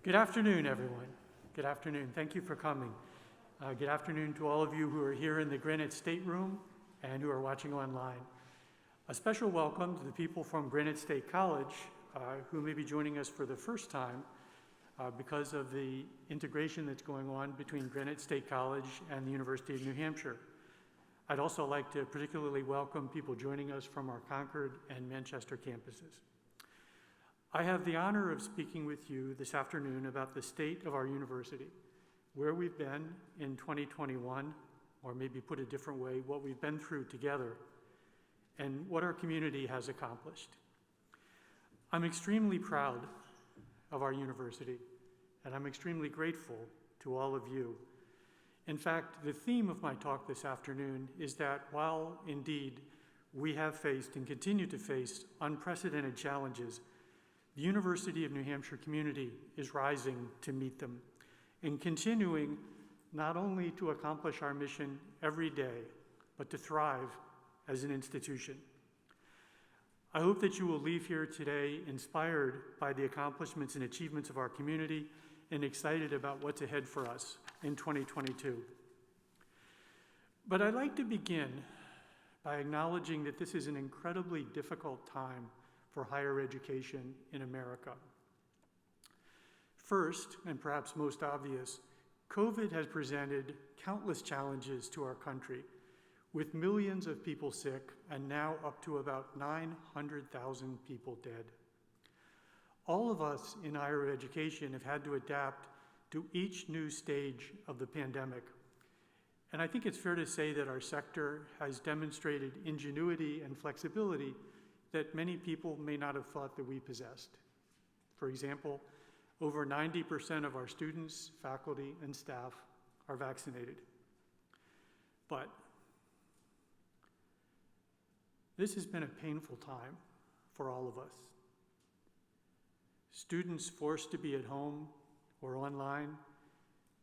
Good afternoon, everyone. Good afternoon. Thank you for coming. Good afternoon to all of you who are here in the Granite State room and who are watching online. A special welcome to the people from Granite State College who may be joining us for the first time because of the integration that's going on between Granite State College and the University of New Hampshire. I'd also like to particularly welcome people joining us from our Concord and Manchester campuses. I have the honor of speaking with you this afternoon about the state of our university, where we've been in 2021, or maybe put a different way, what we've been through together, and what our community has accomplished. I'm extremely proud of our university, and I'm extremely grateful to all of you. In fact, the theme of my talk this afternoon is that while indeed we have faced and continue to face unprecedented challenges, the University of New Hampshire community is rising to meet them and continuing not only to accomplish our mission every day, but to thrive as an institution. I hope that you will leave here today inspired by the accomplishments and achievements of our community and excited about what's ahead for us in 2022. But I'd like to begin by acknowledging that this is an incredibly difficult time for higher education in America. First, and perhaps most obvious, COVID has presented countless challenges to our country, with millions of people sick and now up to about 900,000 people dead. All of us in higher education have had to adapt to each new stage of the pandemic. And I think it's fair to say that our sector has demonstrated ingenuity and flexibility that many people may not have thought that we possessed. For example, over 90% of our students, faculty, and staff are vaccinated. But this has been a painful time for all of us. Students forced to be at home or online,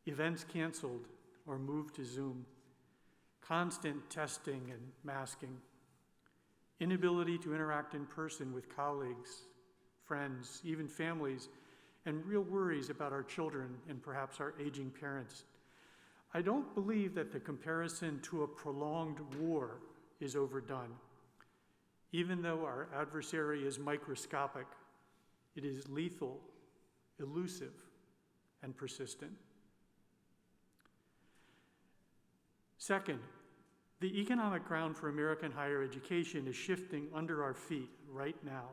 events canceled or moved to Zoom, constant testing and masking, inability to interact in person with colleagues, friends, even families, and real worries about our children and perhaps our aging parents. I don't believe that the comparison to a prolonged war is overdone. Even though our adversary is microscopic, it is lethal, elusive, and persistent. Second, the economic ground for American higher education is shifting under our feet right now.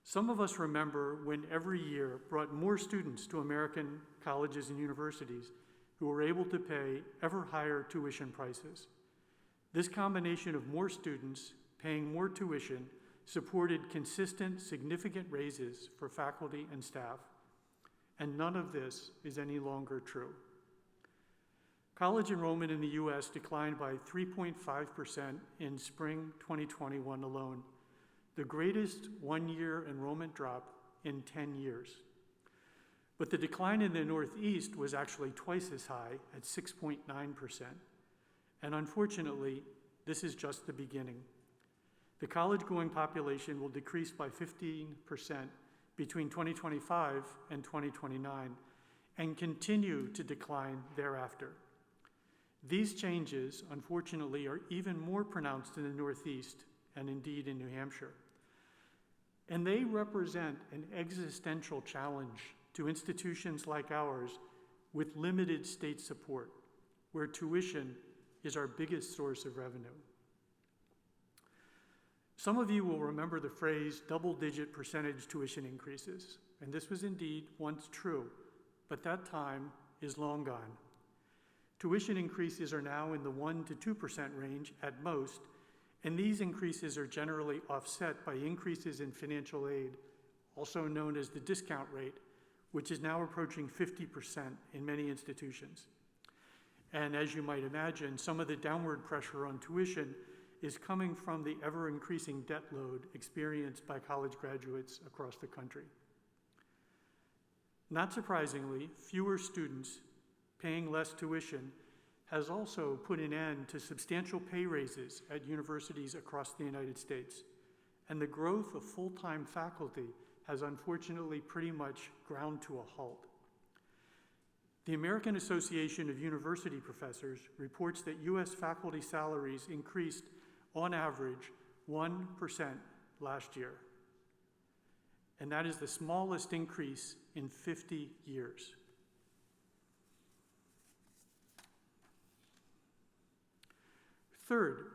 Some of us remember when every year brought more students to American colleges and universities who were able to pay ever higher tuition prices. This combination of more students paying more tuition supported consistent, significant raises for faculty and staff, and none of this is any longer true. College enrollment in the U.S. declined by 3.5% in spring 2021 alone, the greatest one-year enrollment drop in 10 years. But the decline in the Northeast was actually twice as high at 6.9%. And unfortunately, this is just the beginning. The college-going population will decrease by 15% between 2025 and 2029 and continue to decline thereafter. These changes, unfortunately, are even more pronounced in the Northeast and indeed in New Hampshire. And they represent an existential challenge to institutions like ours with limited state support, where tuition is our biggest source of revenue. Some of you will remember the phrase double-digit percentage tuition increases, and this was indeed once true, but that time is long gone. Tuition increases are now in the 1% to 2% range at most, and these increases are generally offset by increases in financial aid, also known as the discount rate, which is now approaching 50% in many institutions. And as you might imagine, some of the downward pressure on tuition is coming from the ever-increasing debt load experienced by college graduates across the country. Not surprisingly, fewer students paying less tuition has also put an end to substantial pay raises at universities across the United States, and the growth of full-time faculty has unfortunately pretty much ground to a halt. The American Association of University Professors reports that U.S. faculty salaries increased on average 1% last year. And that is the smallest increase in 50 years. Third,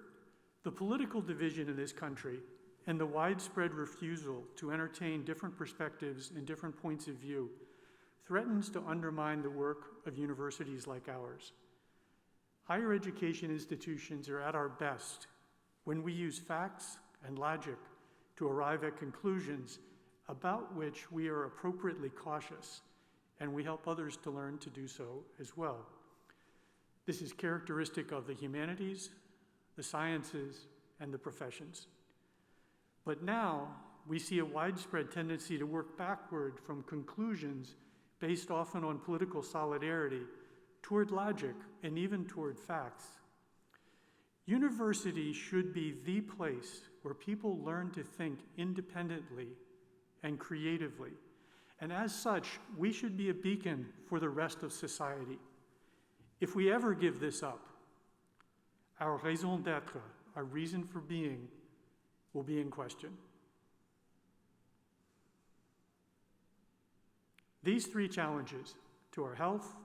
the political division in this country and the widespread refusal to entertain different perspectives and different points of view threatens to undermine the work of universities like ours. Higher education institutions are at our best when we use facts and logic to arrive at conclusions about which we are appropriately cautious, and we help others to learn to do so as well. This is characteristic of the humanities, the sciences, and the professions. But now, we see a widespread tendency to work backward from conclusions based often on political solidarity toward logic and even toward facts. University should be the place where people learn to think independently and creatively. And as such, we should be a beacon for the rest of society. If we ever give this up, our raison d'être, our reason for being, will be in question. These three challenges, to our health,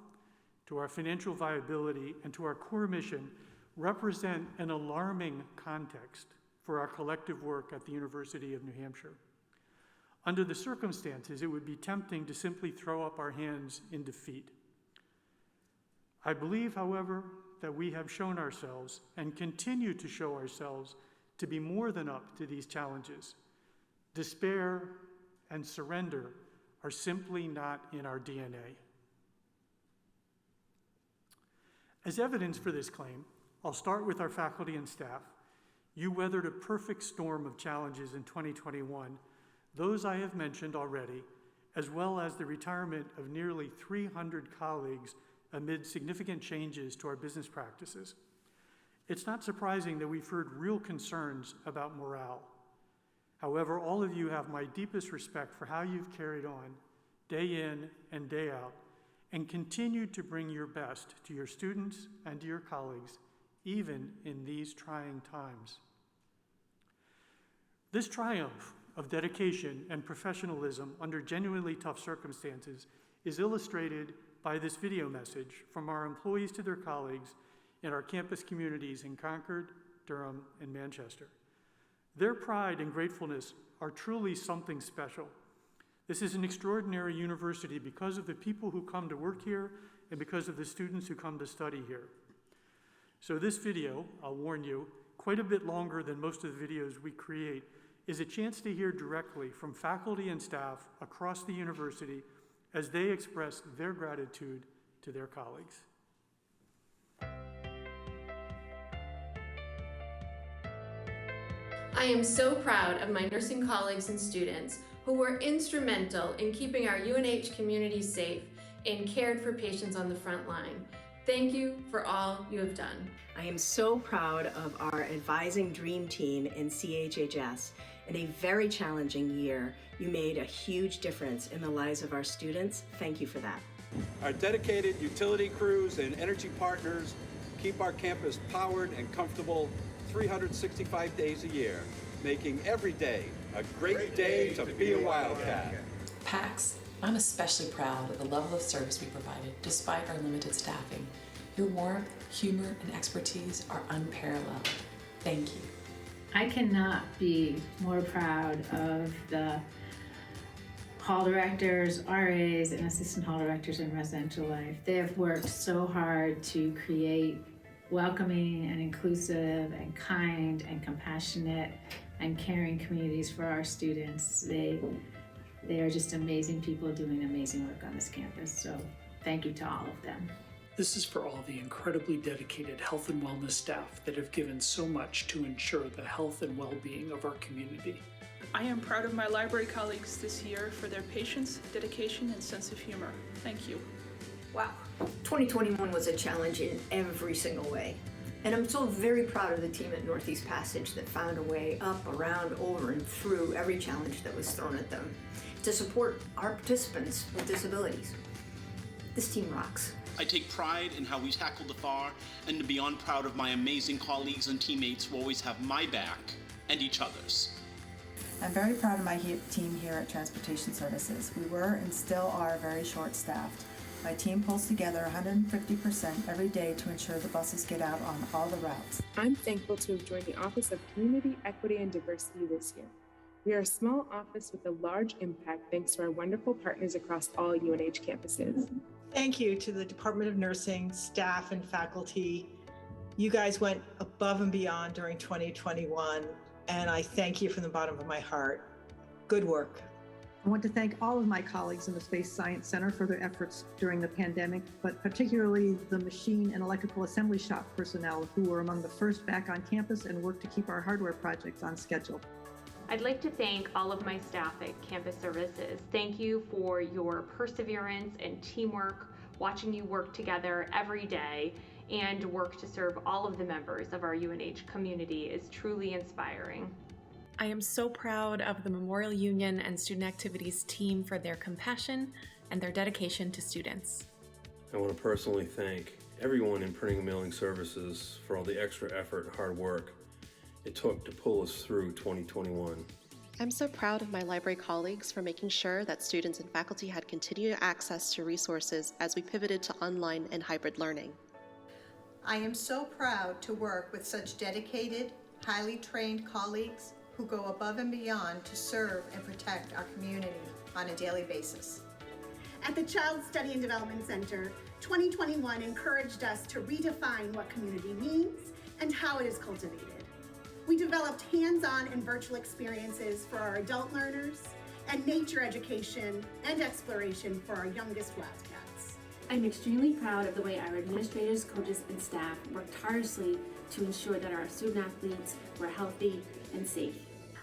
to our financial viability, and to our core mission, represent an alarming context for our collective work at the University of New Hampshire. Under the circumstances, it would be tempting to simply throw up our hands in defeat. I believe, however, that we have shown ourselves and continue to show ourselves to be more than up to these challenges. Despair and surrender are simply not in our DNA. As evidence for this claim, I'll start with our faculty and staff. You weathered a perfect storm of challenges in 2021, those I have mentioned already, as well as the retirement of nearly 300 colleagues amid significant changes to our business practices. It's not surprising that we've heard real concerns about morale. However, all of you have my deepest respect for how you've carried on day in and day out and continued to bring your best to your students and to your colleagues, even in these trying times. This triumph of dedication and professionalism under genuinely tough circumstances is illustrated by this video message from our employees to their colleagues in our campus communities in Concord, Durham, and Manchester. Their pride and gratefulness are truly something special. This is an extraordinary university because of the people who come to work here and because of the students who come to study here. So this video, I'll warn you, quite a bit longer than most of the videos we create, is a chance to hear directly from faculty and staff across the university as they express their gratitude to their colleagues. I am so proud of my nursing colleagues and students who were instrumental in keeping our UNH community safe and cared for patients on the front line. Thank you for all you have done. I am so proud of our advising dream team in CHHS. In a very challenging year, you made a huge difference in the lives of our students. Thank you for that. Our dedicated utility crews and energy partners keep our campus powered and comfortable 365 days a year, making every day a great day to be a Wildcat. PAX, I'm especially proud of the level of service we provided despite our limited staffing. Your warmth, humor, and expertise are unparalleled. Thank you. I cannot be more proud of the hall directors, RAs, and assistant hall directors in residential life. They have worked so hard to create welcoming and inclusive and kind and compassionate and caring communities for our students. They are just amazing people doing amazing work on this campus. So thank you to all of them. This is for all the incredibly dedicated health and wellness staff that have given so much to ensure the health and well-being of our community. I am proud of my library colleagues this year for their patience, dedication, and sense of humor. Thank you. Wow, 2021 was a challenge in every single way. And I'm so very proud of the team at Northeast Passage that found a way up, around, over, and through every challenge that was thrown at them to support our participants with disabilities. This team rocks. I take pride in how we tackled the FAR, and to be beyond proud of my amazing colleagues and teammates who always have my back and each other's. I'm very proud of my team here at Transportation Services. We were and still are very short-staffed. My team pulls together 150% every day to ensure the buses get out on all the routes. I'm thankful to have joined the Office of Community, Equity, and Diversity this year. We are a small office with a large impact thanks to our wonderful partners across all UNH campuses. Thank you to the Department of Nursing, staff, and faculty. You guys went above and beyond during 2021, and I thank you from the bottom of my heart. Good work. I want to thank all of my colleagues in the Space Science Center for their efforts during the pandemic, but particularly the machine and electrical assembly shop personnel who were among the first back on campus and worked to keep our hardware projects on schedule. I'd like to thank all of my staff at Campus Services. Thank you for your perseverance and teamwork, watching you work together every day and work to serve all of the members of our UNH community is truly inspiring. I am so proud of the Memorial Union and Student Activities team for their compassion and their dedication to students. I want to personally thank everyone in Printing and Mailing Services for all the extra effort and hard work it took to pull us through 2021. I'm so proud of my library colleagues for making sure that students and faculty had continued access to resources as we pivoted to online and hybrid learning. I am so proud to work with such dedicated, highly trained colleagues who go above and beyond to serve and protect our community on a daily basis. At the Child Study and Development Center, 2021 encouraged us to redefine what community means and how it is cultivated. We developed hands-on and virtual experiences for our adult learners and nature education and exploration for our youngest Wildcats. I'm extremely proud of the way our administrators, coaches, and staff worked tirelessly to ensure that our student athletes were healthy and safe.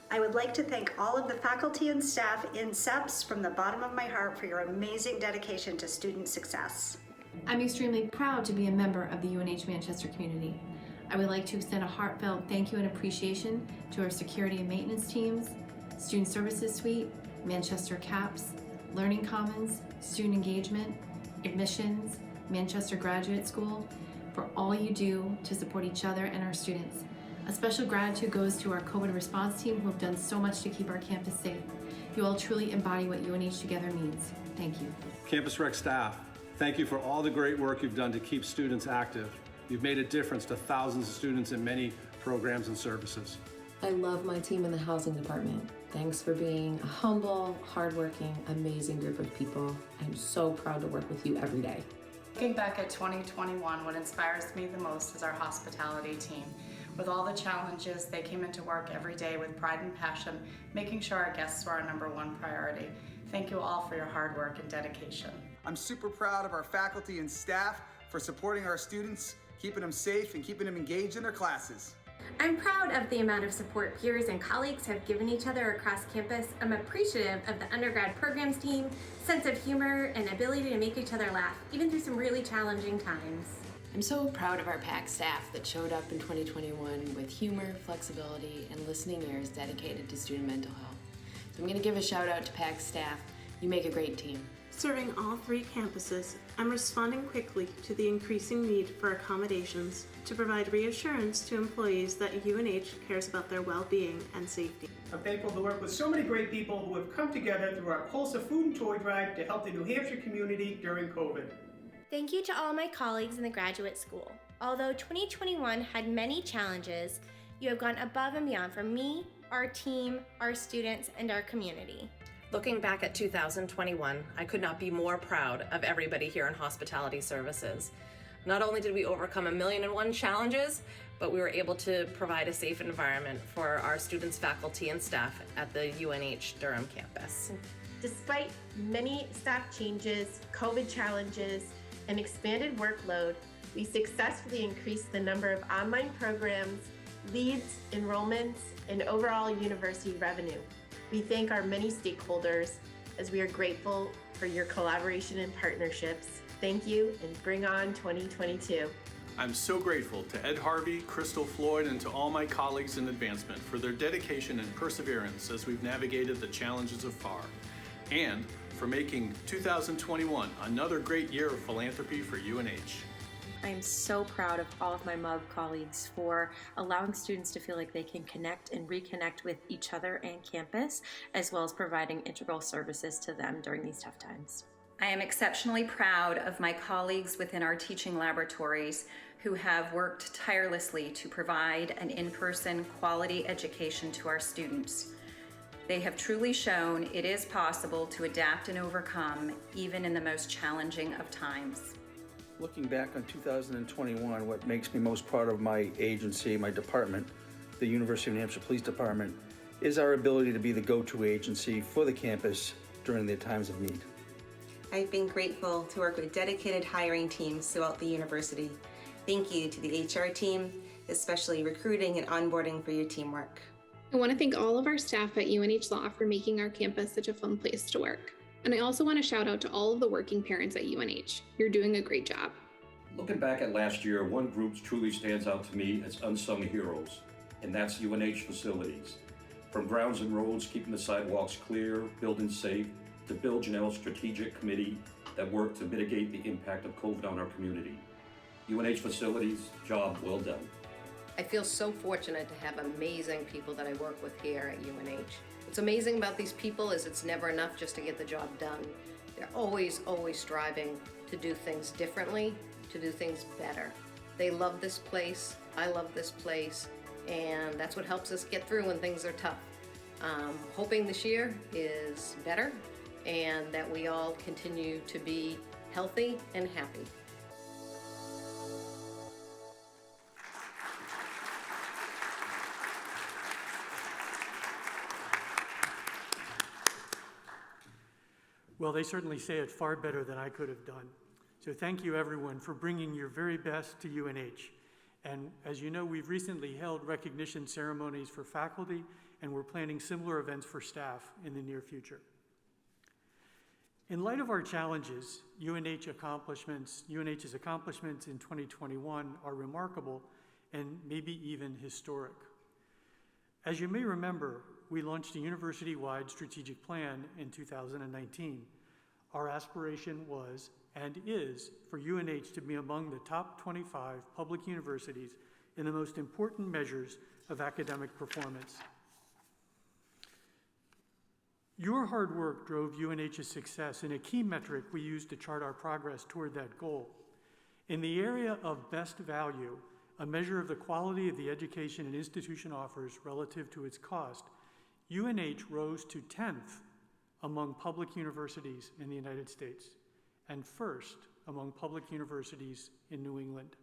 I would like to thank all of the faculty and staff in SEPS from the bottom of my heart for your amazing dedication to student success. I'm extremely proud to be a member of the UNH Manchester community. I would like to extend a heartfelt thank you and appreciation to our security and maintenance teams, Student Services Suite, Manchester CAPS, Learning Commons, Student Engagement, Admissions, Manchester Graduate School, for all you do to support each other and our students. A special gratitude goes to our COVID response team who have done so much to keep our campus safe. You all truly embody what UNH Together means. Thank you. Campus Rec staff, thank you for all the great work you've done to keep students active. You've made a difference to thousands of students in many programs and services. I love my team in the housing department. Thanks for being a humble, hardworking, amazing group of people. I'm so proud to work with you every day. Looking back at 2021, what inspires me the most is our hospitality team. With all the challenges, they came into work every day with pride and passion, making sure our guests were our #1 priority. Thank you all for your hard work and dedication. I'm super proud of our faculty and staff for supporting our students, keeping them safe and keeping them engaged in their classes. I'm proud of the amount of support peers and colleagues have given each other across campus. I'm appreciative of the undergrad programs team, sense of humor, and ability to make each other laugh, even through some really challenging times. I'm so proud of our PAC staff that showed up in 2021 with humor, flexibility, and listening ears dedicated to student mental health. So I'm going to give a shout out to PAC staff. You make a great team. Serving all 3 campuses, I'm responding quickly to the increasing need for accommodations to provide reassurance to employees that UNH cares about their well-being and safety. I'm thankful to work with so many great people who have come together through our Pulse of Food and Toy Drive to help the New Hampshire community during COVID. Thank you to all my colleagues in the graduate school. Although 2021 had many challenges, you have gone above and beyond for me, our team, our students, and our community. Looking back at 2021, I could not be more proud of everybody here in Hospitality Services. Not only did we overcome 1,000,001 challenges, but we were able to provide a safe environment for our students, faculty, and staff at the UNH Durham campus. Despite many staff changes, COVID challenges, and expanded workload, we successfully increased the number of online programs, leads, enrollments, and overall university revenue. We thank our many stakeholders as we are grateful for your collaboration and partnerships. Thank you, and bring on 2022. I'm so grateful to Ed Harvey, Crystal Floyd, and to all my colleagues in advancement for their dedication and perseverance as we've navigated the challenges of FAR, and for making 2021 another great year of philanthropy for UNH. I am so proud of all of my MUV colleagues for allowing students to feel like they can connect and reconnect with each other and campus, as well as providing integral services to them during these tough times. I am exceptionally proud of my colleagues within our teaching laboratories who have worked tirelessly to provide an in-person quality education to our students. They have truly shown it is possible to adapt and overcome even in the most challenging of times. Looking back on 2021, what makes me most proud of my agency, my department, the University of New Hampshire Police Department, is our ability to be the go-to agency for the campus during the times of need. I've been grateful to work with dedicated hiring teams throughout the university. Thank you to the HR team, especially recruiting and onboarding for your teamwork. I want to thank all of our staff at UNH Law for making our campus such a fun place to work. And I also want to shout out to all of the working parents at UNH. You're doing a great job. Looking back at last year, one group truly stands out to me as unsung heroes, and that's UNH Facilities. From grounds and roads, keeping the sidewalks clear, buildings safe, to Bill Janelle's strategic committee that worked to mitigate the impact of COVID on our community. UNH Facilities, job well done. I feel so fortunate to have amazing people that I work with here at UNH. What's amazing about these people is it's never enough just to get the job done. They're always striving to do things differently, to do things better. They love this place, I love this place, and that's what helps us get through when things are tough. Hoping this year is better and that we all continue to be healthy and happy. Well, they certainly say it far better than I could have done. So thank you everyone for bringing your very best to UNH. And as you know, we've recently held recognition ceremonies for faculty, and we're planning similar events for staff in the near future. In light of our challenges, UNH's accomplishments in 2021 are remarkable and maybe even historic. As you may remember, we launched a university-wide strategic plan in 2019. Our aspiration was and is for UNH to be among the top 25 public universities in the most important measures of academic performance. Your hard work drove UNH's success in a key metric we used to chart our progress toward that goal. In the area of best value, a measure of the quality of the education an institution offers relative to its cost, UNH rose to 10th among public universities in the United States and first among public universities in New England.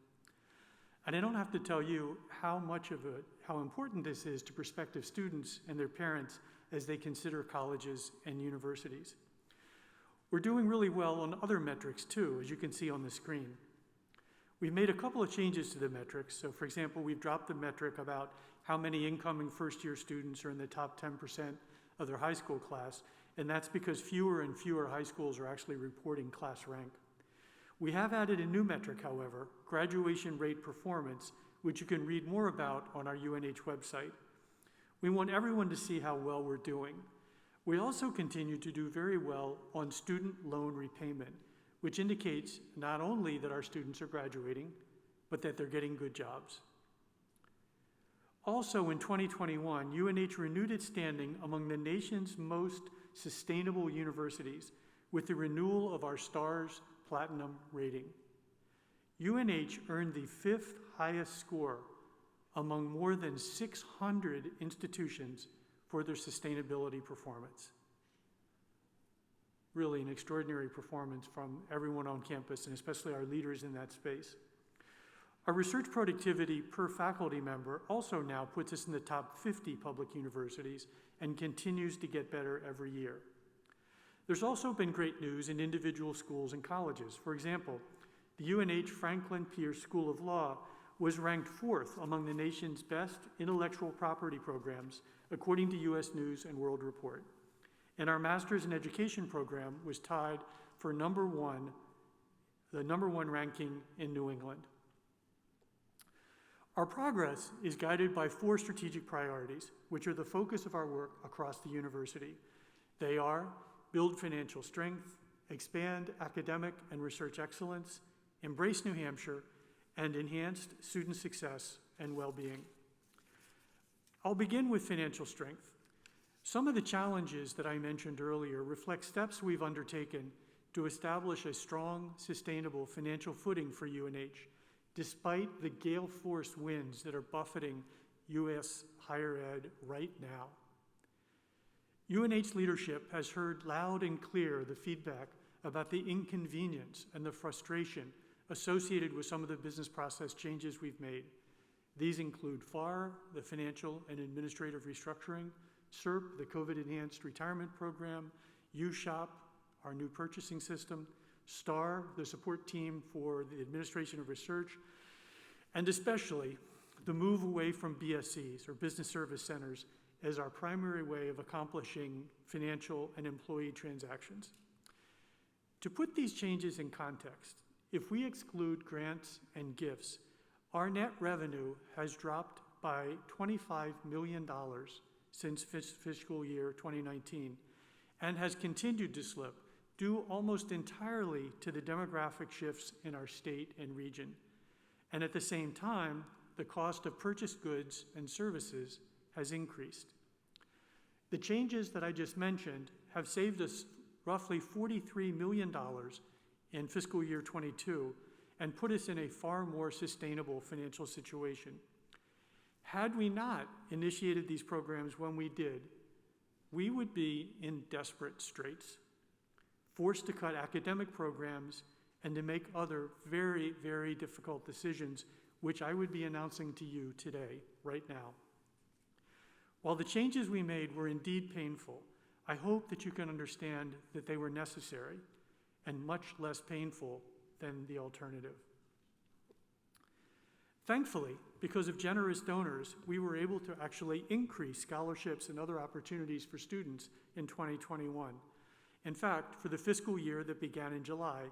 And I don't have to tell you how important this is to prospective students and their parents as they consider colleges and universities. We're doing really well on other metrics too, as you can see on the screen. We've made a couple of changes to the metrics. So for example, we've dropped the metric about how many incoming first-year students are in the top 10% of their high school class, and that's because fewer and fewer high schools are actually reporting class rank. We have added a new metric, however, graduation rate performance, which you can read more about on our UNH website. We want everyone to see how well we're doing. We also continue to do very well on student loan repayment, which indicates not only that our students are graduating, but that they're getting good jobs. Also in 2021, UNH renewed its standing among the nation's most sustainable universities with the renewal of our STARS Platinum rating. UNH earned the 5th highest score among more than 600 institutions for their sustainability performance. Really an extraordinary performance from everyone on campus, and especially our leaders in that space. Our research productivity per faculty member also now puts us in the top 50 public universities and continues to get better every year. There's also been great news in individual schools and colleges. For example, the UNH Franklin Pierce School of Law was ranked 4th among the nation's best intellectual property programs, according to US News and World Report. And our Master's in Education program was tied for the number one ranking in New England. Our progress is guided by 4 strategic priorities, which are the focus of our work across the university. They are build financial strength, expand academic and research excellence, embrace New Hampshire, and enhanced student success and well-being. I'll begin with financial strength. Some of the challenges that I mentioned earlier reflect steps we've undertaken to establish a strong, sustainable financial footing for UNH, despite the gale-force winds that are buffeting U.S. higher ed right now. UNH leadership has heard loud and clear the feedback about the inconvenience and the frustration associated with some of the business process changes we've made. These include FAR, the Financial and Administrative Restructuring, SERP, the COVID-enhanced retirement program, USHOP, our new purchasing system, STAR, the support team for the administration of research, and especially the move away from BSCs, or business service centers, as our primary way of accomplishing financial and employee transactions. To put these changes in context, if we exclude grants and gifts, our net revenue has dropped by $25 million since fiscal year 2019 and has continued to slip, due almost entirely to the demographic shifts in our state and region. And at the same time, the cost of purchased goods and services has increased. The changes that I just mentioned have saved us roughly $43 million in fiscal year 22 and put us in a far more sustainable financial situation. Had we not initiated these programs when we did, we would be in desperate straits, forced to cut academic programs and to make other very, very difficult decisions, which I would be announcing to you today, right now. While the changes we made were indeed painful, I hope that you can understand that they were necessary and much less painful than the alternative. Thankfully, because of generous donors, we were able to actually increase scholarships and other opportunities for students in 2021. In fact, for the fiscal year that began in July,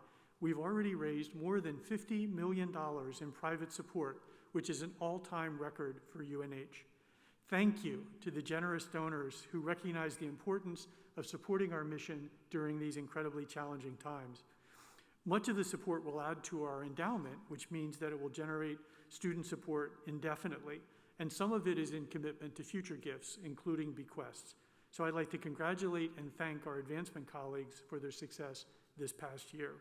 we've already raised more than $50 million in private support, which is an all-time record for UNH. Thank you to the generous donors who recognize the importance of supporting our mission during these incredibly challenging times. Much of the support will add to our endowment, which means that it will generate student support indefinitely, and some of it is in commitment to future gifts, including bequests. So I'd like to congratulate and thank our advancement colleagues for their success this past year.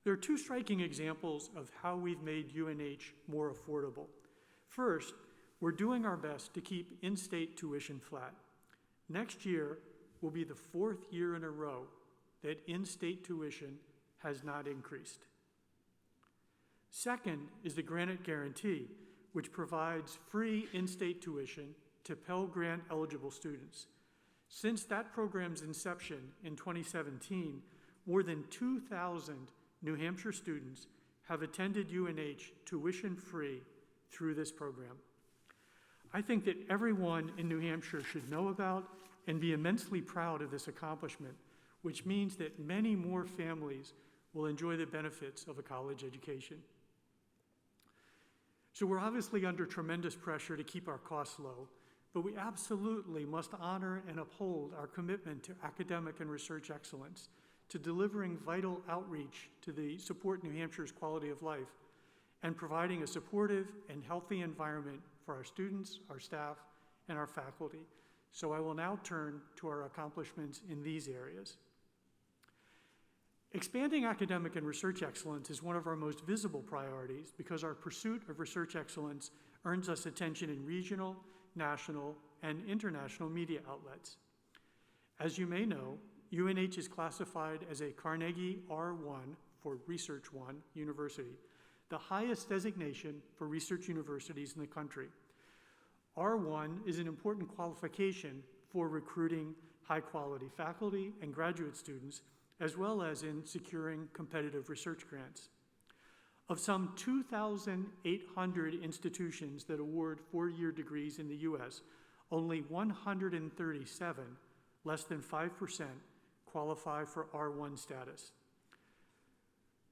There are 2 striking examples of how we've made UNH more affordable. First, we're doing our best to keep in-state tuition flat. Next year will be the 4th year in a row that in-state tuition has not increased. Second is the Granite Guarantee, which provides free in-state tuition to Pell Grant eligible students. Since that program's inception in 2017, more than 2,000 New Hampshire students have attended UNH tuition-free through this program. I think that everyone in New Hampshire should know about and be immensely proud of this accomplishment, which means that many more families will enjoy the benefits of a college education. So we're obviously under tremendous pressure to keep our costs low, but we absolutely must honor and uphold our commitment to academic and research excellence, to delivering vital outreach to support New Hampshire's quality of life, and providing a supportive and healthy environment for our students, our staff, and our faculty. So I will now turn to our accomplishments in these areas. Expanding academic and research excellence is one of our most visible priorities because our pursuit of research excellence earns us attention in regional, national, and international media outlets. As you may know, UNH is classified as a Carnegie R1 for Research One University, the highest designation for research universities in the country. R1 is an important qualification for recruiting high-quality faculty and graduate students, as well as in securing competitive research grants. Of some 2,800 institutions that award 4-year degrees in the US, only 137, less than 5%, qualify for R1 status.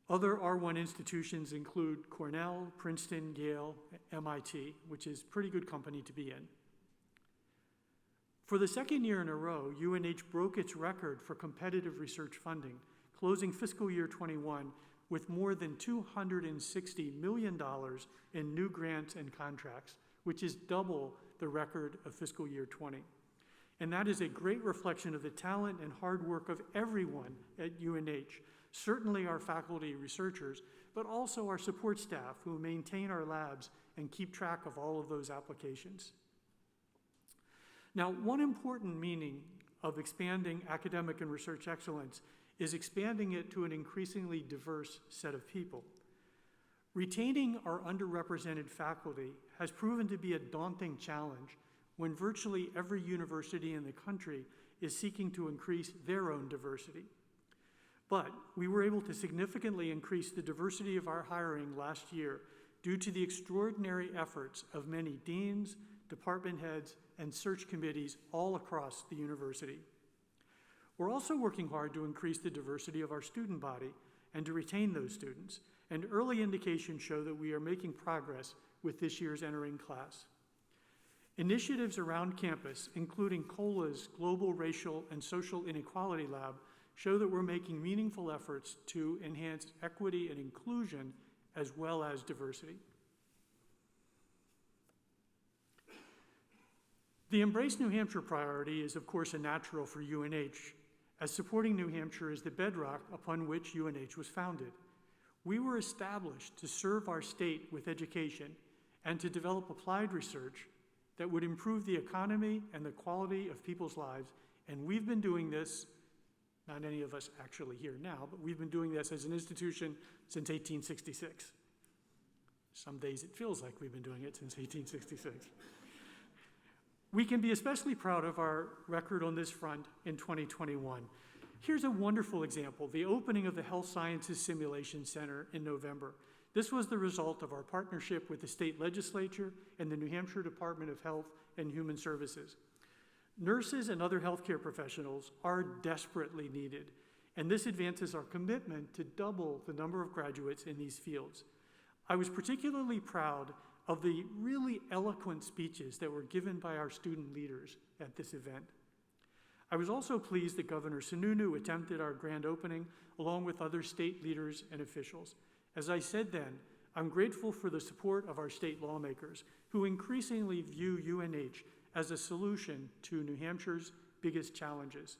Other R1 institutions include Cornell, Princeton, Yale, MIT, which is pretty good company to be in. For the second year in a row, UNH broke its record for competitive research funding, closing fiscal year 21 with more than $260 million in new grants and contracts, which is double the record of fiscal year 20. And that is a great reflection of the talent and hard work of everyone at UNH, certainly our faculty researchers, but also our support staff who maintain our labs and keep track of all of those applications. Now, one important meaning of expanding academic and research excellence is expanding it to an increasingly diverse set of people. Retaining our underrepresented faculty has proven to be a daunting challenge when virtually every university in the country is seeking to increase their own diversity. But we were able to significantly increase the diversity of our hiring last year due to the extraordinary efforts of many deans, department heads, and search committees all across the university. We're also working hard to increase the diversity of our student body and to retain those students, and early indications show that we are making progress with this year's entering class. Initiatives around campus, including COLA's Global Racial and Social Inequality Lab, show that we're making meaningful efforts to enhance equity and inclusion as well as diversity. The Embrace New Hampshire priority is, of course, a natural for UNH, as supporting New Hampshire is the bedrock upon which UNH was founded. We were established to serve our state with education and to develop applied research that would improve the economy and the quality of people's lives, and we've been doing this, not any of us actually here now, but we've been doing this as an institution since 1866. Some days it feels like we've been doing it since 1866. We can be especially proud of our record on this front in 2021. Here's a wonderful example, the opening of the Health Sciences Simulation Center in November. This was the result of our partnership with the state legislature and the New Hampshire Department of Health and Human Services. Nurses and other healthcare professionals are desperately needed, and this advances our commitment to double the number of graduates in these fields. I was particularly proud of the really eloquent speeches that were given by our student leaders at this event. I was also pleased that Governor Sununu attended our grand opening along with other state leaders and officials. As I said then, I'm grateful for the support of our state lawmakers who increasingly view UNH as a solution to New Hampshire's biggest challenges.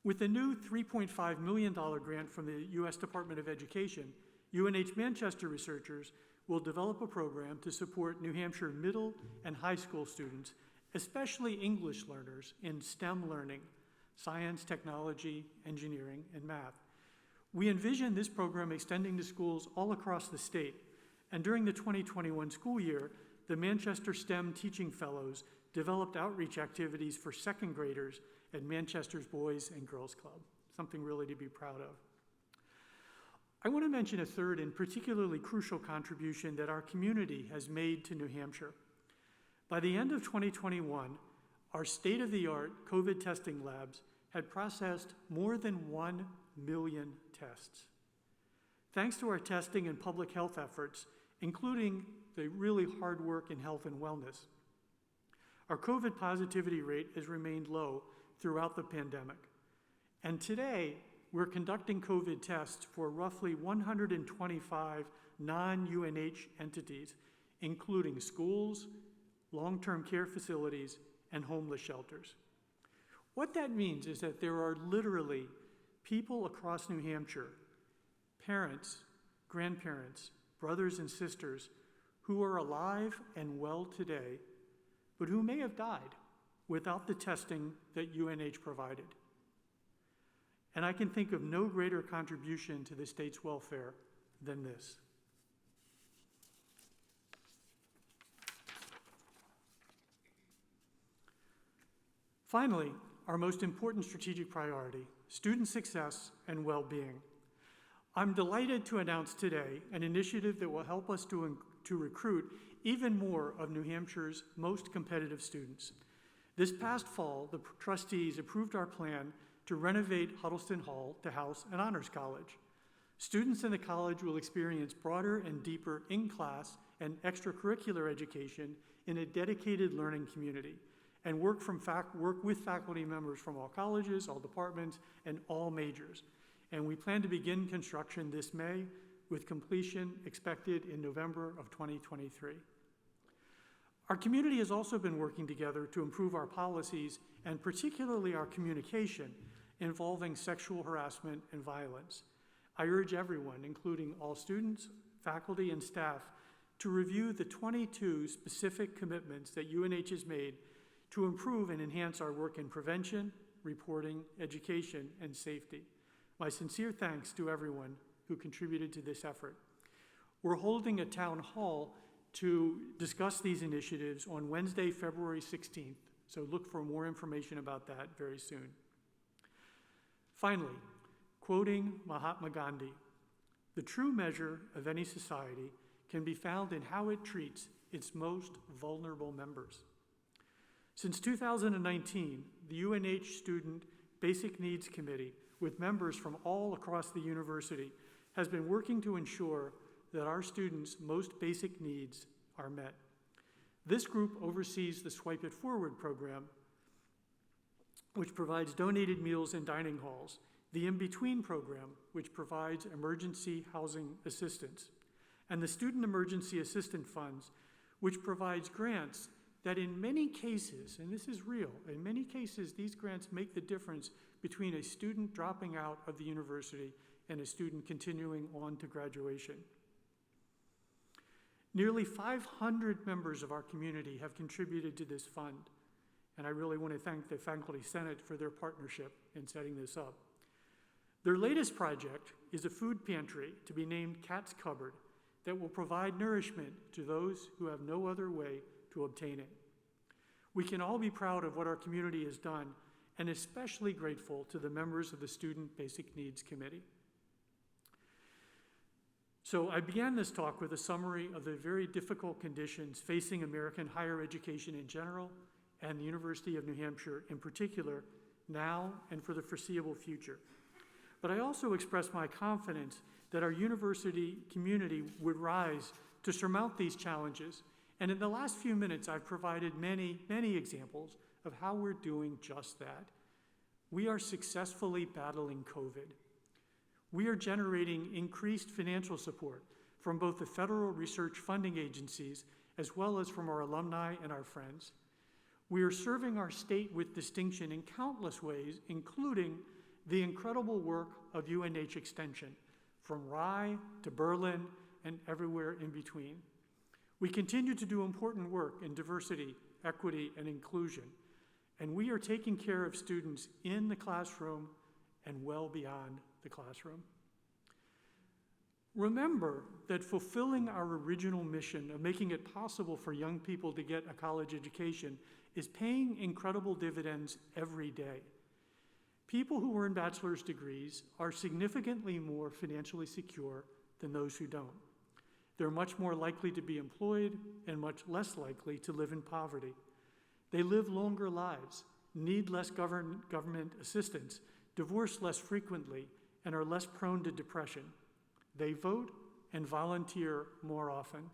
With the new $3.5 million grant from the U.S. Department of Education, UNH Manchester researchers will develop a program to support New Hampshire middle and high school students, especially English learners in STEM learning, science, technology, engineering, and math. We envision this program extending to schools all across the state, and during the 2021 school year, the Manchester STEM Teaching Fellows developed outreach activities for second graders at Manchester's Boys and Girls Club, something really to be proud of. I want to mention a third and particularly crucial contribution that our community has made to New Hampshire. By the end of 2021, our state-of-the-art COVID testing labs had processed more than 1 million tests. Thanks to our testing and public health efforts, including the really hard work in health and wellness, our COVID positivity rate has remained low throughout the pandemic. And today, we're conducting COVID tests for roughly 125 non-UNH entities, including schools, long-term care facilities, and homeless shelters. What that means is that there are literally people across New Hampshire, parents, grandparents, brothers and sisters, who are alive and well today, but who may have died without the testing that UNH provided. And I can think of no greater contribution to the state's welfare than this. Finally, our most important strategic priority, student success and well-being. I'm delighted to announce today an initiative that will help us to recruit even more of New Hampshire's most competitive students. This past fall, the trustees approved our plan to renovate Huddleston Hall to house an honors college. Students in the college will experience broader and deeper in-class and extracurricular education in a dedicated learning community, and work with faculty members from all colleges, all departments, and all majors. And we plan to begin construction this May, with completion expected in November of 2023. Our community has also been working together to improve our policies, and particularly our communication involving sexual harassment and violence. I urge everyone, including all students, faculty, and staff, to review the 22 specific commitments that UNH has made to improve and enhance our work in prevention, reporting, education, and safety. My sincere thanks to everyone who contributed to this effort. We're holding a town hall to discuss these initiatives on Wednesday, February 16th, so look for more information about that very soon. Finally, quoting Mahatma Gandhi, "The true measure of any society can be found in how it treats its most vulnerable members." Since 2019, the UNH Student Basic Needs Committee, with members from all across the university, has been working to ensure that our students' most basic needs are met. This group oversees the Swipe It Forward program, which provides donated meals in dining halls, the In-Between program, which provides emergency housing assistance, and the Student Emergency Assistance Funds, which provides grants that in many cases, and this is real, in many cases these grants make the difference between a student dropping out of the university and a student continuing on to graduation. Nearly 500 members of our community have contributed to this fund, and I really want to thank the Faculty Senate for their partnership in setting this up. Their latest project is a food pantry to be named Cat's Cupboard that will provide nourishment to those who have no other way to obtain it. We can all be proud of what our community has done, and especially grateful to the members of the Student Basic Needs Committee. So I began this talk with a summary of the very difficult conditions facing American higher education in general and the University of New Hampshire in particular, now and for the foreseeable future. But I also expressed my confidence that our university community would rise to surmount these challenges. And in the last few minutes, I've provided many, many examples of how we're doing just that. We are successfully battling COVID. We are generating increased financial support from both the federal research funding agencies as well as from our alumni and our friends. We are serving our state with distinction in countless ways, including the incredible work of UNH Extension, from Rye to Berlin and everywhere in between. We continue to do important work in diversity, equity, and inclusion, and we are taking care of students in the classroom and well beyond the classroom. Remember that fulfilling our original mission of making it possible for young people to get a college education is paying incredible dividends every day. People who earn bachelor's degrees are significantly more financially secure than those who don't. They're much more likely to be employed and much less likely to live in poverty. They live longer lives, need less government assistance, divorce less frequently, and are less prone to depression. They vote and volunteer more often.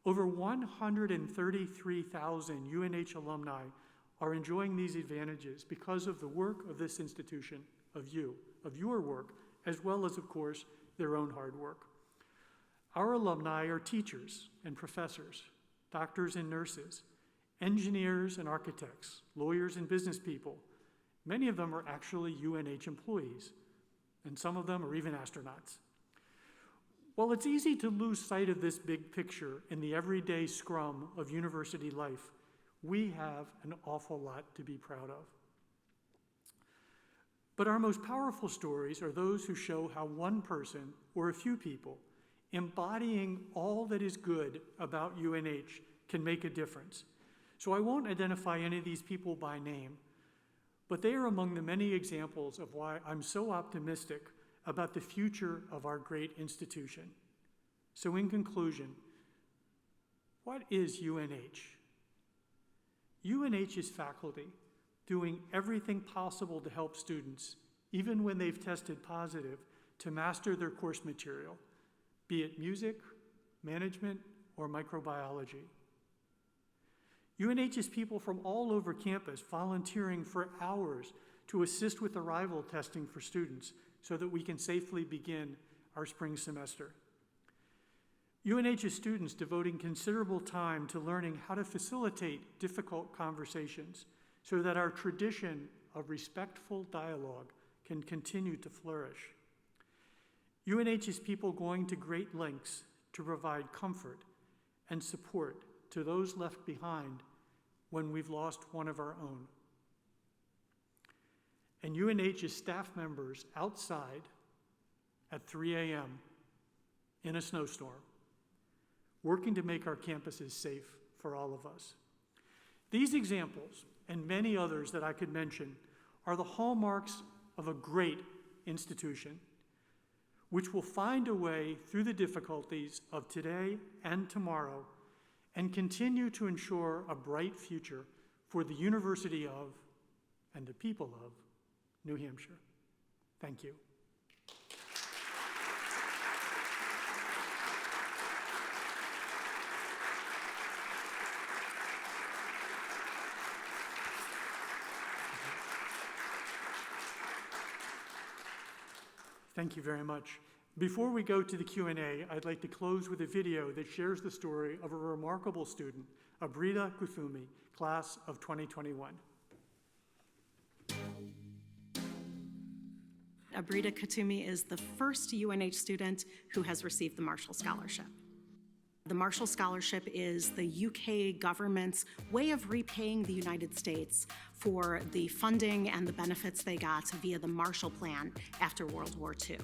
Over 133,000 UNH alumni are enjoying these advantages because of the work of this institution, of your work, as well as, of course, their own hard work. Our alumni are teachers and professors, doctors and nurses, engineers and architects, lawyers and business people. Many of them are actually UNH employees, and some of them are even astronauts. While it's easy to lose sight of this big picture in the everyday scrum of university life, we have an awful lot to be proud of. But our most powerful stories are those who show how one person or a few people embodying all that is good about UNH can make a difference. So I won't identify any of these people by name, but they are among the many examples of why I'm so optimistic about the future of our great institution. So in conclusion, what is UNH? UNH is faculty doing everything possible to help students, even when they've tested positive, to master their course material, be it music, management, or microbiology. UNH has people from all over campus volunteering for hours to assist with arrival testing for students so that we can safely begin our spring semester. UNH has students devoting considerable time to learning how to facilitate difficult conversations so that our tradition of respectful dialogue can continue to flourish. UNH has people going to great lengths to provide comfort and support to those left behind when we've lost one of our own. And UNH's staff members outside at 3 a.m. in a snowstorm, working to make our campuses safe for all of us. These examples, and many others that I could mention, are the hallmarks of a great institution, which will find a way through the difficulties of today and tomorrow and continue to ensure a bright future for the University of and the people of New Hampshire. Thank you. Thank you very much. Before we go to the Q&A, I'd like to close with a video that shares the story of a remarkable student, Abrida Kuthumi, class of 2021. Abrida Kuthumi is the first UNH student who has received the Marshall Scholarship. The Marshall Scholarship is the UK government's way of repaying the United States for the funding and the benefits they got via the Marshall Plan after World War II.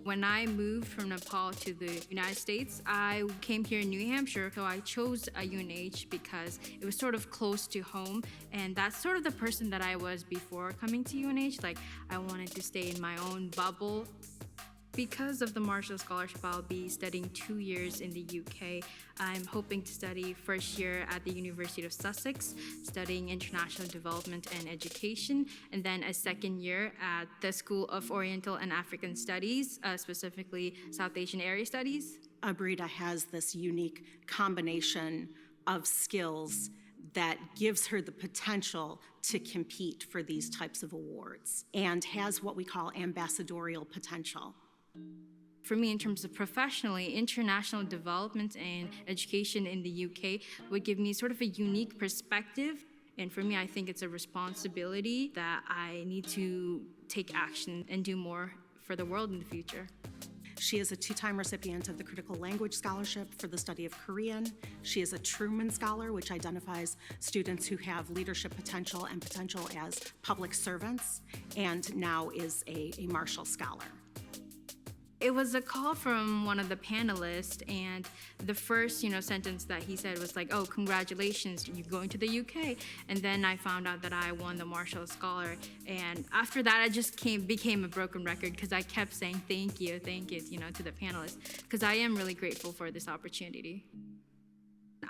When I moved from Nepal to the United States, I came here in New Hampshire, so I chose a UNH because it was sort of close to home, and that's sort of the person that I was before coming to UNH. Like, I wanted to stay in my own bubble. Because of the Marshall Scholarship, I'll be studying 2 years in the UK. I'm hoping to study first year at the University of Sussex, studying international development and education, and then a second year at the School of Oriental and African Studies, specifically South Asian Area Studies. Abrida has this unique combination of skills that gives her the potential to compete for these types of awards and has what we call ambassadorial potential. For me, in terms of professionally, international development and education in the UK would give me sort of a unique perspective. And for me, I think it's a responsibility that I need to take action and do more for the world in the future. She is a two-time recipient of the Critical Language Scholarship for the study of Korean. She is a Truman Scholar, which identifies students who have leadership potential and potential as public servants, and now is a Marshall Scholar. It was a call from one of the panelists, and the first, sentence that he said was like, "Oh, congratulations, you're going to the UK." And then I found out that I won the Marshall Scholar, and after that, I just became a broken record because I kept saying thank you, to the panelists, because I am really grateful for this opportunity.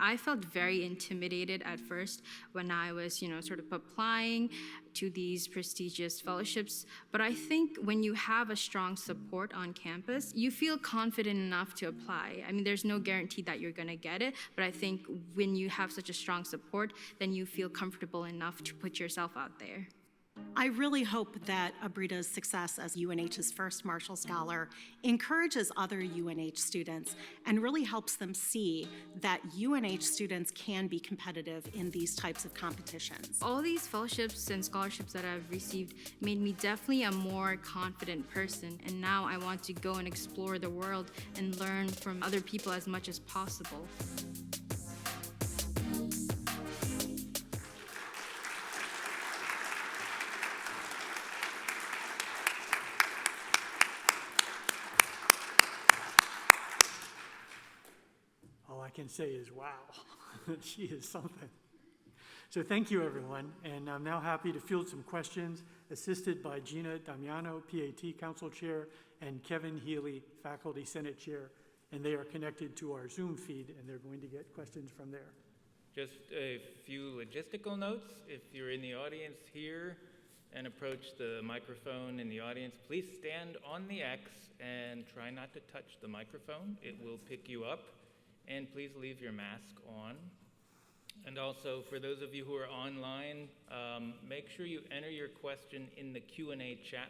I felt very intimidated at first when I was, sort of applying to these prestigious fellowships. But I think when you have a strong support on campus, you feel confident enough to apply. I mean, there's no guarantee that you're going to get it, but I think when you have such a strong support, then you feel comfortable enough to put yourself out there. I really hope that Abrida's success as UNH's first Marshall Scholar encourages other UNH students and really helps them see that UNH students can be competitive in these types of competitions. All these fellowships and scholarships that I've received made me definitely a more confident person, and now I want to go and explore the world and learn from other people as much as possible. I can say is wow. She is something. So thank you, everyone, and I'm now happy to field some questions assisted by Gina Damiano, PAT Council Chair, and Kevin Healy, Faculty Senate Chair, and they are connected to our Zoom feed, and they're going to get questions from there. Just a few logistical notes. If you're in the audience here and approach the microphone in the audience, please stand on the X and try not to touch the microphone. It will pick you up. And please leave your mask on. And also, for those of you who are online, make sure you enter your question in the Q&A chat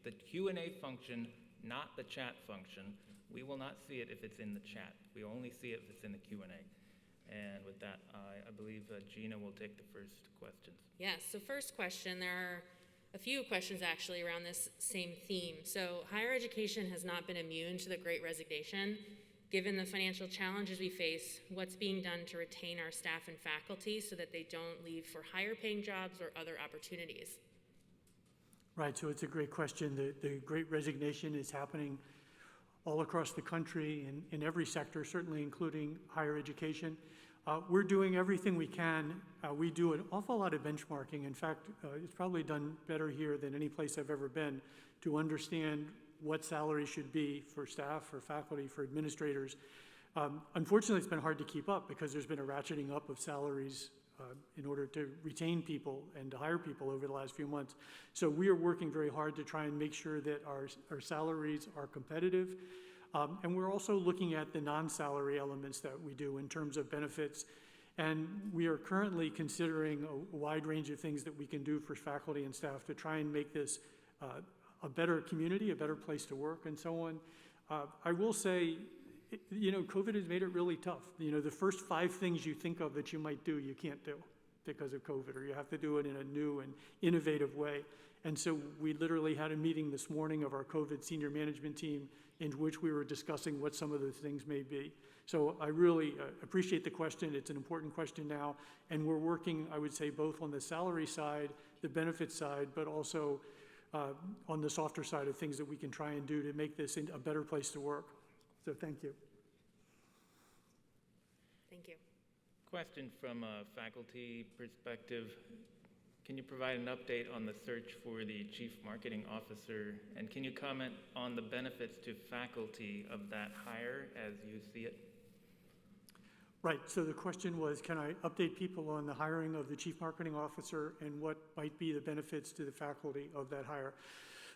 the Q&A function, not the chat function. We will not see it if it's in the chat. We only see it if it's in the Q&A. And with that, I believe Gina will take the first questions. Yes, so first question, there are a few questions actually around this same theme. So higher education has not been immune to the Great Resignation. Given the financial challenges we face, what's being done to retain our staff and faculty so that they don't leave for higher paying jobs or other opportunities? Right, so it's a great question. The Great Resignation is happening all across the country in every sector, certainly including higher education. We're doing everything we can. We do an awful lot of benchmarking. In fact, it's probably done better here than any place I've ever been to understand what salaries should be for staff, for faculty, for administrators. Unfortunately, it's been hard to keep up because there's been a ratcheting up of salaries in order to retain people and to hire people over the last few months. So we are working very hard to try and make sure that our salaries are competitive. And we're also looking at the non-salary elements that we do in terms of benefits. And we are currently considering a wide range of things that we can do for faculty and staff to try and make this a better community, a better place to work, and so on. I will say, COVID has made it really tough. The first 5 things you think of that you might do, you can't do because of COVID, or you have to do it in a new and innovative way. And so we literally had a meeting this morning of our COVID senior management team in which we were discussing what some of those things may be. So I really appreciate the question. It's an important question now. And we're working, I would say, both on the salary side, the benefits side, but also on the softer side of things that we can try and do to make this a better place to work. So thank you. Thank you. Question from a faculty perspective. Can you provide an update on the search for the Chief Marketing Officer? And can you comment on the benefits to faculty of that hire as you see it? Right, so the question was, can I update people on the hiring of the Chief Marketing Officer and what might be the benefits to the faculty of that hire?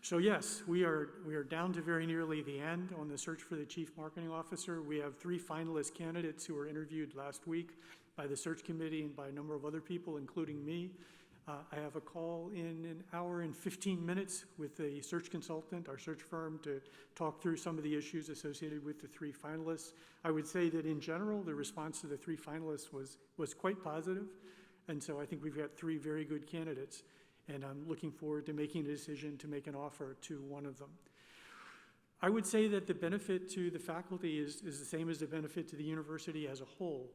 So yes, we are down to very nearly the end on the search for the Chief Marketing Officer. We have 3 finalist candidates who were interviewed last week by the search committee and by a number of other people, including me. I have a call in an hour and 15 minutes with a search consultant, our search firm, to talk through some of the issues associated with the 3 finalists. I would say that in general, the response to the 3 finalists was quite positive. And so I think we've got 3 very good candidates. And I'm looking forward to making a decision to make an offer to one of them. I would say that the benefit to the faculty is the same as the benefit to the university as a whole.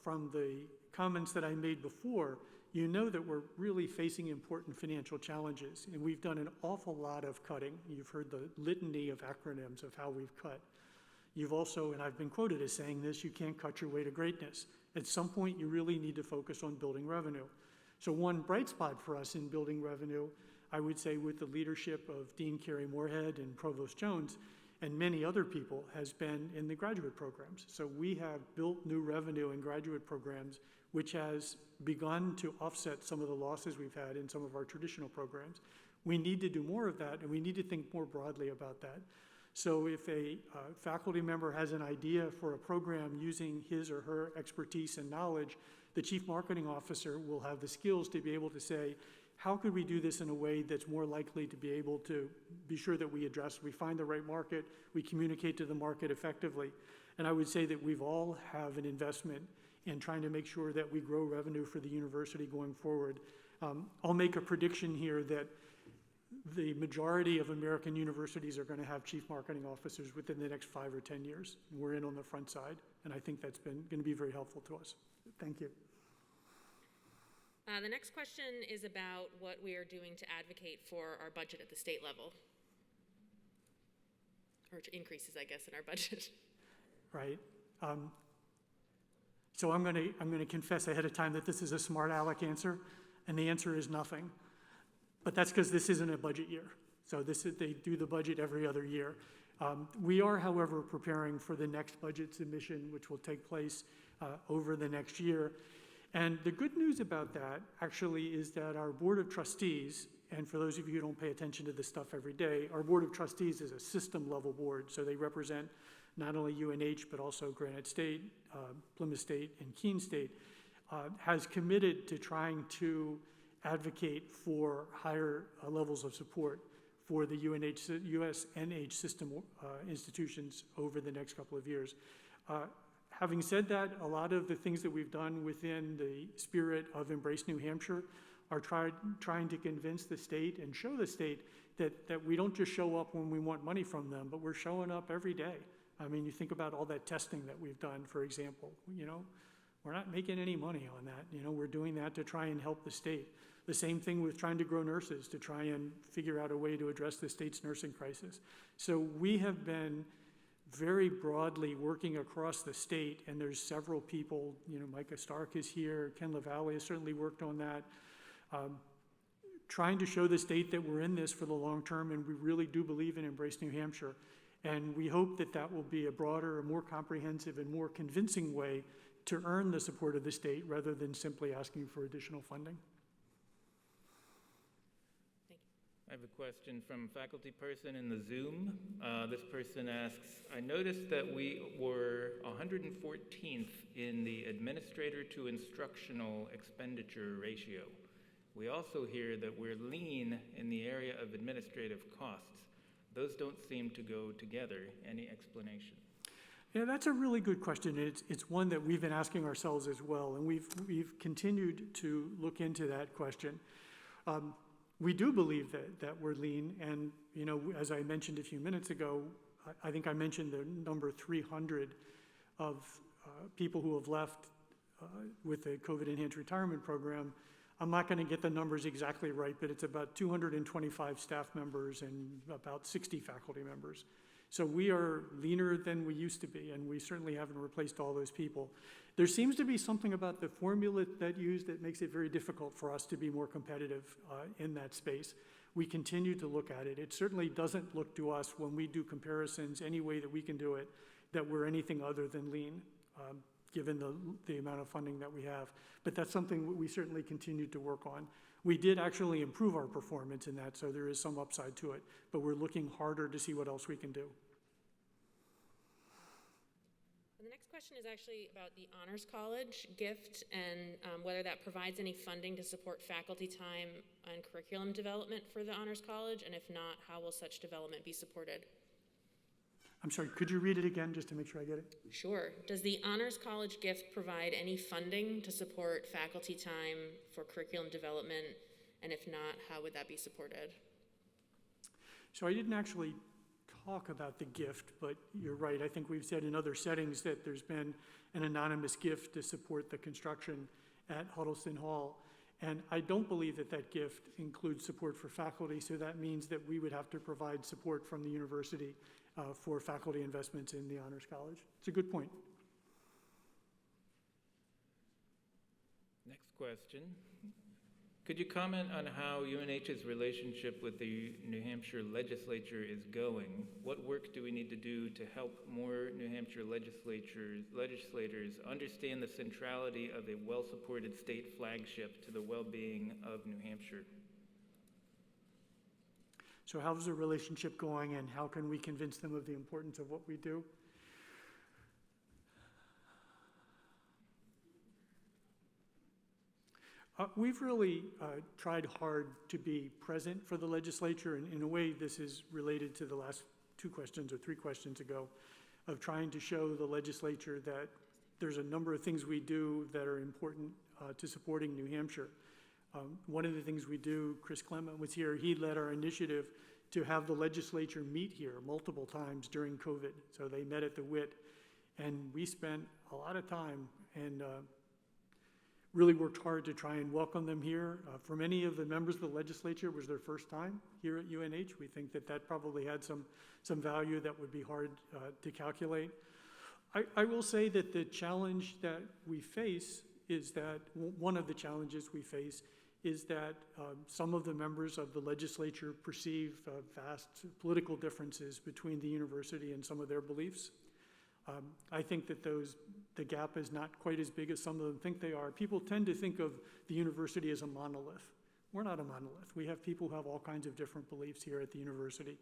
From the comments that I made before, you know that we're really facing important financial challenges, and we've done an awful lot of cutting. You've heard the litany of acronyms of how we've cut. You've also, and I've been quoted as saying this, you can't cut your way to greatness. At some point, you really need to focus on building revenue. So one bright spot for us in building revenue, I would say with the leadership of Dean Carey Moorhead and Provost Jones and many other people, has been in the graduate programs. So we have built new revenue in graduate programs, which has begun to offset some of the losses we've had in some of our traditional programs. We need to do more of that, and we need to think more broadly about that. So if a faculty member has an idea for a program using his or her expertise and knowledge, the Chief Marketing Officer will have the skills to be able to say, how could we do this in a way that's more likely to be able to be sure that we find the right market, we communicate to the market effectively. And I would say that we've all have an investment in trying to make sure that we grow revenue for the university going forward. I'll make a prediction here that the majority of American universities are going to have chief marketing officers within the next 5 or 10 years. We're in on the front side, and I think that's going to be very helpful to us. Thank you. The next question is about what we are doing to advocate for our budget at the state level. Or to increases, I guess, in our budget. Right. So I'm going to confess ahead of time that this is a smart aleck answer, and the answer is nothing. But that's because this isn't a budget year. So they do the budget every other year. We are, however, preparing for the next budget submission, which will take place over the next year. And the good news about that actually is that our Board of Trustees, and for those of you who don't pay attention to this stuff every day, our Board of Trustees is a system level board, so they represent not only UNH but also Granite State, Plymouth State, and Keene State, has committed to trying to advocate for higher levels of support for the USNH system institutions over the next couple of years. Having said that, a lot of the things that we've done within the spirit of Embrace New Hampshire are trying to convince the state and show the state that we don't just show up when we want money from them, but we're showing up every day. I mean, you think about all that testing that we've done, for example, we're not making any money on that. We're doing that to try and help the state. The same thing with trying to grow nurses, to try and figure out a way to address the state's nursing crisis. So we have been very broadly working across the state, and there's several people, Micah Stark is here, Ken LaValle has certainly worked on that, trying to show the state that we're in this for the long term, and we really do believe in Embrace New Hampshire. And we hope that that will be a broader, a more comprehensive, and more convincing way to earn the support of the state rather than simply asking for additional funding. I have a question from a faculty person in the Zoom. This person asks, I noticed that we were 114th in the administrator to instructional expenditure ratio. We also hear that we're lean in the area of administrative costs. Those don't seem to go together. Any explanation? Yeah, that's a really good question. It's one that we've been asking ourselves as well, and we've continued to look into that question. We do believe that we're lean, and as I mentioned a few minutes ago, I think I mentioned the number 300 of people who have left with the COVID enhanced retirement program. I'm not going to get the numbers exactly right, but it's about 225 staff members and about 60 faculty members. So we are leaner than we used to be, and we certainly haven't replaced all those people. There seems to be something about the formula that used that makes it very difficult for us to be more competitive in that space. We continue to look at it. It certainly doesn't look to us when we do comparisons any way that we can do it that we're anything other than lean, given the amount of funding that we have. But that's something we certainly continue to work on. We did actually improve our performance in that, so there is some upside to it, but we're looking harder to see what else we can do. The next question is actually about the Honors College gift and whether that provides any funding to support faculty time and curriculum development for the Honors College, and if not, how will such development be supported? I'm sorry, could you read it again just to make sure I get it? Sure. Does the Honors College gift provide any funding to support faculty time for curriculum development? And if not, how would that be supported? So I didn't actually talk about the gift, but you're right. I think we've said in other settings that there's been an anonymous gift to support the construction at Huddleston Hall. And I don't believe that that gift includes support for faculty, so that means that we would have to provide support from the university for faculty investments in the Honors College. It's a good point. Next question. Could you comment on how UNH's relationship with the New Hampshire Legislature is going? What work do we need to do to help more New Hampshire legislators understand the centrality of a well-supported state flagship to the well-being of New Hampshire? So how's the relationship going, and how can we convince them of the importance of what we do? We've really tried hard to be present for the legislature, and in a way this is related to the last 2 questions or 3 questions ago, of trying to show the legislature that there's a number of things we do that are important to supporting New Hampshire. One of the things we do, Chris Clement was here, he led our initiative to have the legislature meet here multiple times during COVID. So they met at the WIT, and we spent a lot of time and really worked hard to try and welcome them here. For many of the members of the legislature, it was their first time here at UNH. We think that that probably had some value that would be hard to calculate. I will say that the challenge that we face is that, one of the challenges we face is that some of the members of the legislature perceive vast political differences between the university and some of their beliefs. I think that those the gap is not quite as big as some of them think they are. People tend to think of the university as a monolith. We're not a monolith. We have people who have all kinds of different beliefs here at the university,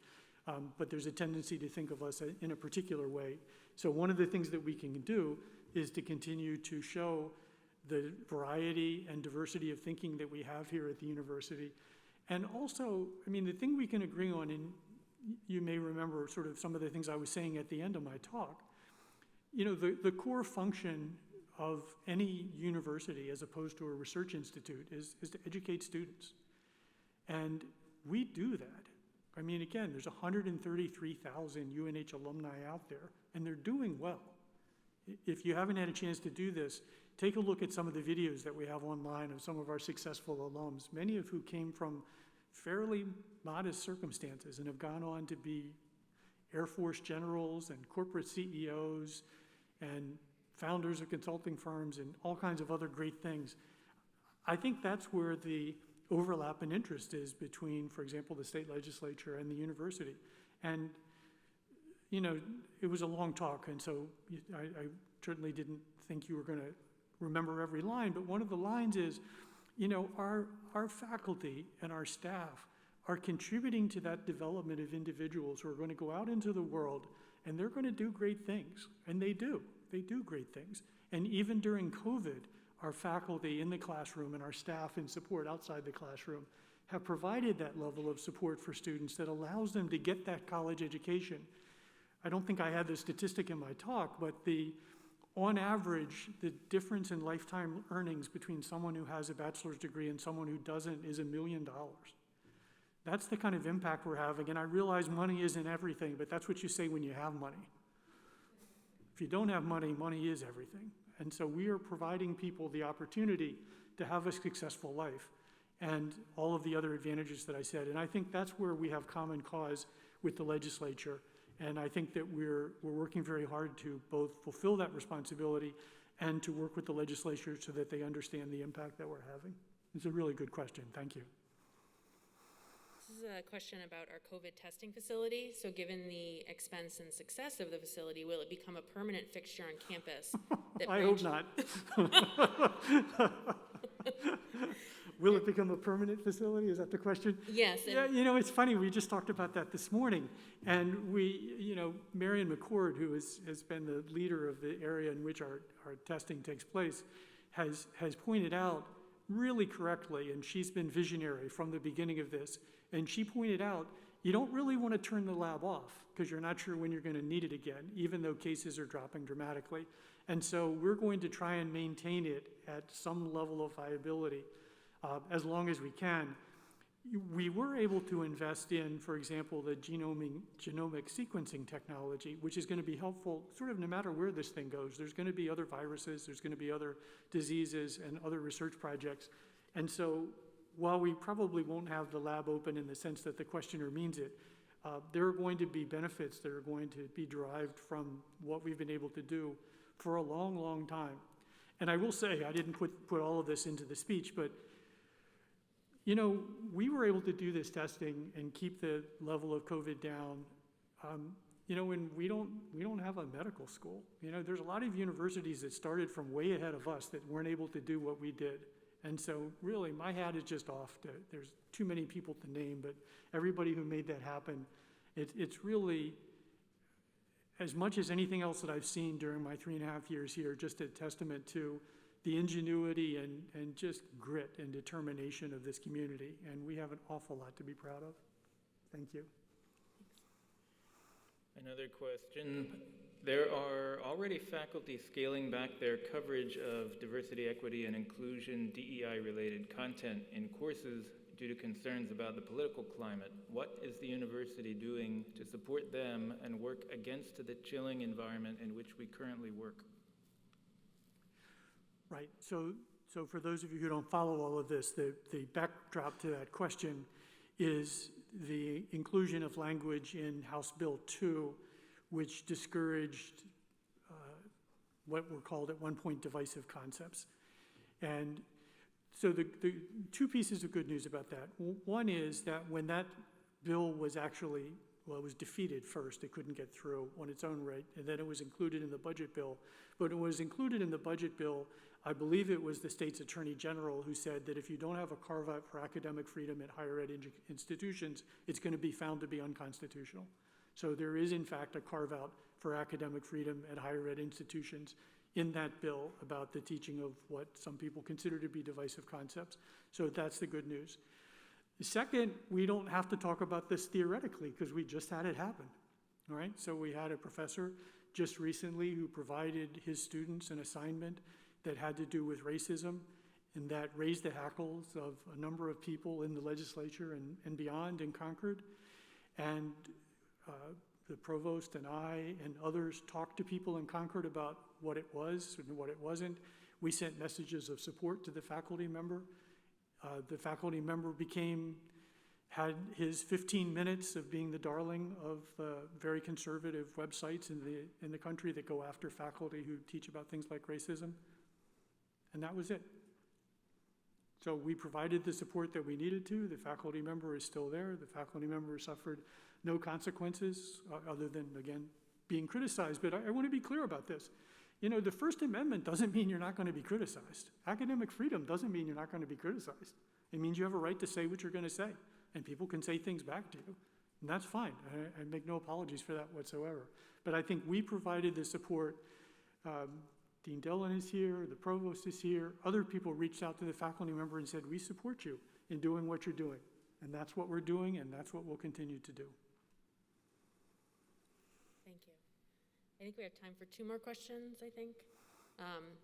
but there's a tendency to think of us in a particular way. So one of the things that we can do is to continue to show the variety and diversity of thinking that we have here at the university. And also, I mean, the thing we can agree on, and you may remember sort of some of the things I was saying at the end of my talk, you know, the core function of any university as opposed to a research institute is to educate students. And we do that. I mean, again, there's 133,000 UNH alumni out there, and they're doing well. If you haven't had a chance to do this, take a look at some of the videos that we have online of some of our successful alums, many of who came from fairly modest circumstances and have gone on to be Air Force generals and corporate CEOs and founders of consulting firms and all kinds of other great things. I think that's where the overlap in interest is between, for example, the state legislature and the university. And, you know, it was a long talk, and so I certainly didn't think you were going to remember every line, but one of the lines is, you know, our faculty and our staff are contributing to that development of individuals who are going to go out into the world, and they're going to do great things, and they do great things. And even during COVID, our faculty in the classroom and our staff in support outside the classroom have provided that level of support for students that allows them to get that college education. I don't think I had the statistic in my talk, but on average, the difference in lifetime earnings between someone who has a bachelor's degree and someone who doesn't is $1 million. That's the kind of impact we're having, and I realize money isn't everything, but that's what you say when you have money. If you don't have money, money is everything. And so we are providing people the opportunity to have a successful life and all of the other advantages that I said. And I think that's where we have common cause with the legislature. And I think that we're working very hard to both fulfill that responsibility and to work with the legislature so that they understand the impact that we're having. It's a really good question. Thank you. This is a question about our COVID testing facility. So given the expense and success of the facility, will it become a permanent fixture on campus? I hope not. Will it become a permanent facility? Is that the question? Yes. Yeah, you know, it's funny. We just talked about that this morning. And Marion McCord, who has been the leader of the area in which our testing takes place, has pointed out really correctly, and she's been visionary from the beginning of this, and she pointed out, you don't really want to turn the lab off because you're not sure when you're going to need it again, even though cases are dropping dramatically. And so we're going to try and maintain it at some level of viability as long as we can. We were able to invest in, for example, the genomic sequencing technology, which is going to be helpful sort of no matter where this thing goes. There's going to be other viruses, there's going to be other diseases and other research projects. And so while we probably won't have the lab open in the sense that the questioner means it, there are going to be benefits that are going to be derived from what we've been able to do for a long, long time. And I will say, I didn't put all of this into the speech, but you know, we were able to do this testing and keep the level of COVID down. You know, and we don't have a medical school. You know, there's a lot of universities that started from way ahead of us that weren't able to do what we did. And so really, my hat is just off. There's too many people to name, but everybody who made that happen, it's really, as much as anything else that I've seen during my 3.5 years here, just a testament to the ingenuity and just grit and determination of this community. And we have an awful lot to be proud of. Thank you. Another question. There are already faculty scaling back their coverage of diversity, equity, and inclusion DEI-related content in courses due to concerns about the political climate. What is the university doing to support them and work against the chilling environment in which we currently work? Right. So for those of you who don't follow all of this, the backdrop to that question is the inclusion of language in House Bill 2, which discouraged what were called at one point divisive concepts. And so the two pieces of good news about that. One is that when that bill was actually, it was defeated first. It couldn't get through on its own right, and then it was included in the budget bill. But it was included in the budget bill, I believe it was the state's attorney general who said that if you don't have a carve-out for academic freedom at higher ed institutions, it's going to be found to be unconstitutional. So there is, in fact, a carve-out for academic freedom at higher ed institutions in that bill about the teaching of what some people consider to be divisive concepts. So that's the good news. Second, we don't have to talk about this theoretically because we just had it happen, all right? So we had a professor just recently who provided his students an assignment that had to do with racism, and that raised the hackles of a number of people in the legislature and beyond in Concord. And the provost and I and others talked to people in Concord about what it was and what it wasn't. We sent messages of support to the faculty member. The faculty member had his 15 minutes of being the darling of very conservative websites in the country that go after faculty who teach about things like racism. And that was it. So we provided the support that we needed to. The faculty member is still there. The faculty member suffered no consequences other than, again, being criticized. But I want to be clear about this. You know, the First Amendment doesn't mean you're not going to be criticized. Academic freedom doesn't mean you're not going to be criticized. It means you have a right to say what you're going to say, and people can say things back to you, and that's fine. I make no apologies for that whatsoever. But I think we provided the support. Dean Dillon is here, the provost is here. Other people reached out to the faculty member and said, we support you in doing what you're doing. And that's what we're doing, and that's what we'll continue to do. Thank you. I think we have time for 2 more questions, I think.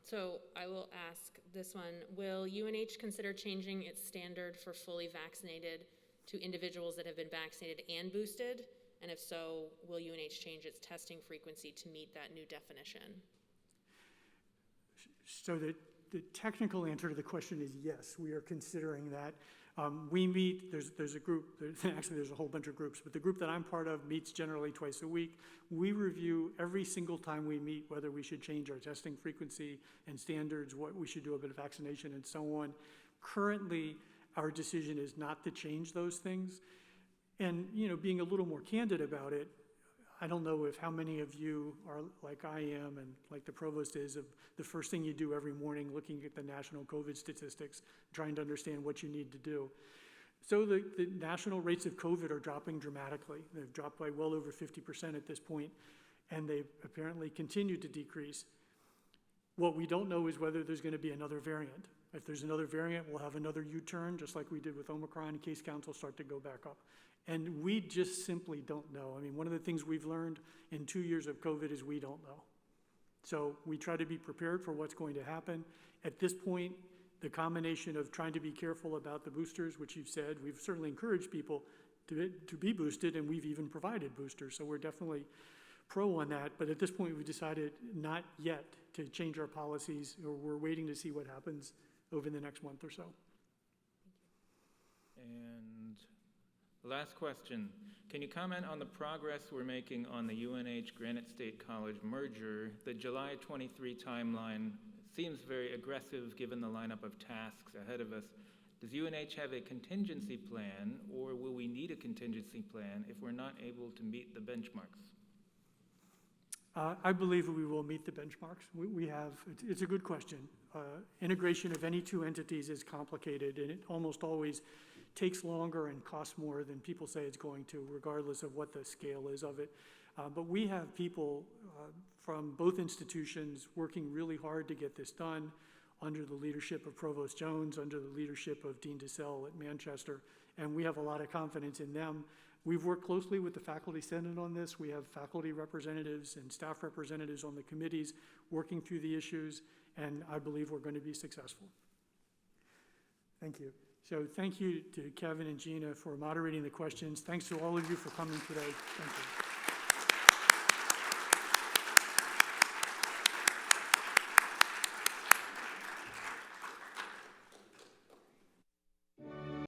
So I will ask this one. Will UNH consider changing its standard for fully vaccinated to individuals that have been vaccinated and boosted? And if so, will UNH change its testing frequency to meet that new definition? So the technical answer to the question is yes, we are considering that. We meet, there's a group, actually there's a whole bunch of groups, but the group that I'm part of meets generally twice a week. We review every single time we meet whether we should change our testing frequency and standards, what we should do about vaccination and so on. Currently, our decision is not to change those things. And, you know, being a little more candid about it, I don't know if how many of you are like I am and like the provost is, of the first thing you do every morning looking at the national COVID statistics, trying to understand what you need to do. So the national rates of COVID are dropping dramatically. They've dropped by well over 50% at this point, and they apparently continue to decrease. What we don't know is whether there's going to be another variant. If there's another variant, we'll have another U-turn, just like we did with Omicron, case counts will start to go back up. And we just simply don't know. I mean, one of the things we've learned in 2 years of COVID is we don't know. So we try to be prepared for what's going to happen. At this point, the combination of trying to be careful about the boosters, which you've said, we've certainly encouraged people to be boosted, and we've even provided boosters. So we're definitely pro on that. But at this point, we've decided not yet to change our policies, or we're waiting to see what happens over the next month or so. And last question. Can you comment on the progress we're making on the UNH Granite State College merger? The July 23 timeline seems very aggressive given the lineup of tasks ahead of us. Does UNH have a contingency plan, or will we need a contingency plan if we're not able to meet the benchmarks? I believe we will meet the benchmarks. We have, it's a good question. Integration of any 2 entities is complicated, and it almost always takes longer and costs more than people say it's going to, regardless of what the scale is of it. But we have people from both institutions working really hard to get this done under the leadership of Provost Jones, under the leadership of Dean DeSalle at Manchester, and we have a lot of confidence in them. We've worked closely with the Faculty Senate on this. We have faculty representatives and staff representatives on the committees working through the issues, and I believe we're going to be successful. Thank you. So thank you to Kevin and Gina for moderating the questions. Thanks to all of you for coming today. Thank you.